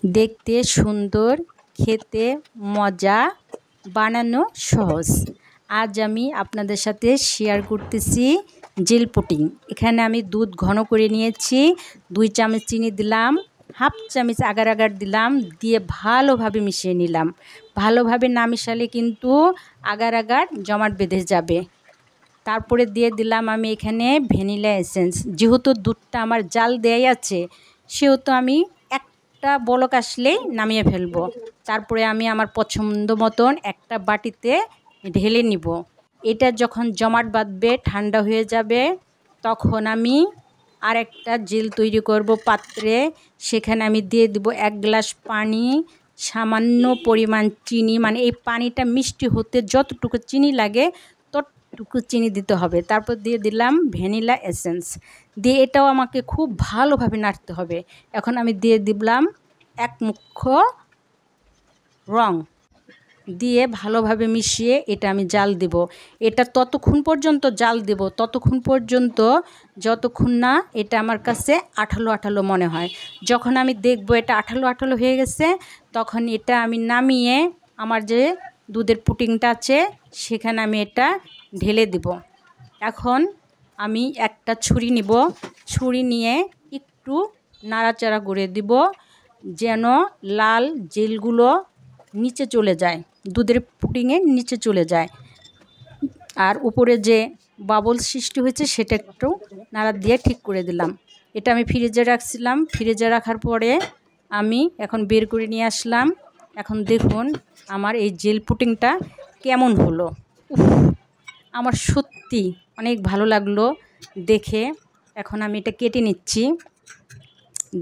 দেখতে সুন্দর, খেতে মজা, বানানো সহজ। আজ আমি আপনাদের সাথে শেয়ার করতেছি জেল পুডিং। এখানে আমি দুধ ঘন করে নিয়েছি, 2 চামচ চিনি দিলাম, হাফ চামচ আগার আগার দিলাম, দিয়ে ভালোভাবে মিশিয়ে নিলাম। ভালোভাবে না মিশালে কিন্তু আগার আগার জমাট বেঁধে যাবে। তারপরে দিয়ে দিলাম আমি এখানে ভ্যানিলা এসেন্স। যেহেতু দুধটা আমার জাল দেয়াই আছে, সেহেতু আমি একটা বলক আসলেই নামিয়ে ফেলবো। তারপরে আমি আমার পছন্দ মতন একটা বাটিতে ঢেলে নিব। এটা যখন জমাট বাঁধবে, ঠান্ডা হয়ে যাবে, তখন আমি আরেকটা জেল তৈরি করব পাত্রে। সেখানে আমি দিয়ে দিব 1 গ্লাস পানি, সামান্য পরিমাণ চিনি, মানে এই পানিটা মিষ্টি হতে যতটুকু চিনি লাগে ততটুকু চিনি দিতে হবে। তারপর দিয়ে দিলাম ভ্যানিলা এসেন্স, দিয়ে এটাও আমাকে খুব ভালোভাবে নাড়তে হবে। এখন আমি দিয়ে দিলাম 1 মুঠো রং, দিয়ে ভালোভাবে মিশিয়ে এটা আমি জাল দেব। এটা ততক্ষণ পর্যন্ত জাল দেব, ততক্ষণ পর্যন্ত যতক্ষণ না এটা আমার কাছে আঠালো আঠালো মনে হয়। যখন আমি দেখব এটা আঠালো আঠালো হয়ে গেছে, তখন এটা আমি নামিয়ে আমার যে দুধের পুডিংটা আছে সেখানে আমি এটা ঢেলে দেব। এখন আমি একটা ছুরি নিব, ছুরি নিয়ে একটু নাড়াচাড়া করে দিব যেন লাল জেলগুলো নিচে চলে যায়, দুধের পুডিংয়ের নিচে চলে যায়। আর উপরে যে বাবল সৃষ্টি হয়েছে সেটা একটু নাড়া দিয়ে ঠিক করে দিলাম। এটা আমি ফ্রিজে রাখছিলাম, ফ্রিজে রাখার পরে আমি এখন বের করে নিয়ে আসলাম। এখন দেখুন আমার এই জেল পুডিংটা কেমন হলো। আমার সত্যি অনেক ভালো লাগলো দেখে। এখন আমি এটা কেটে নিচ্ছি।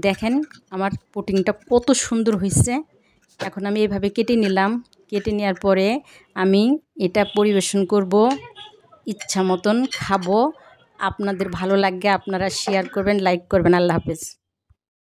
দেখেন আমার পুডিংটা কত সুন্দর হয়েছে। এখন আমি এভাবে কেটে নিলাম। কেটে নেওয়ার পরে আমি এটা পরিবেশন করব, ইচ্ছা মতন খাবো। আপনাদের ভালো লাগলে আপনারা শেয়ার করবেন, লাইক করবেন। আল্লাহ হাফেজ।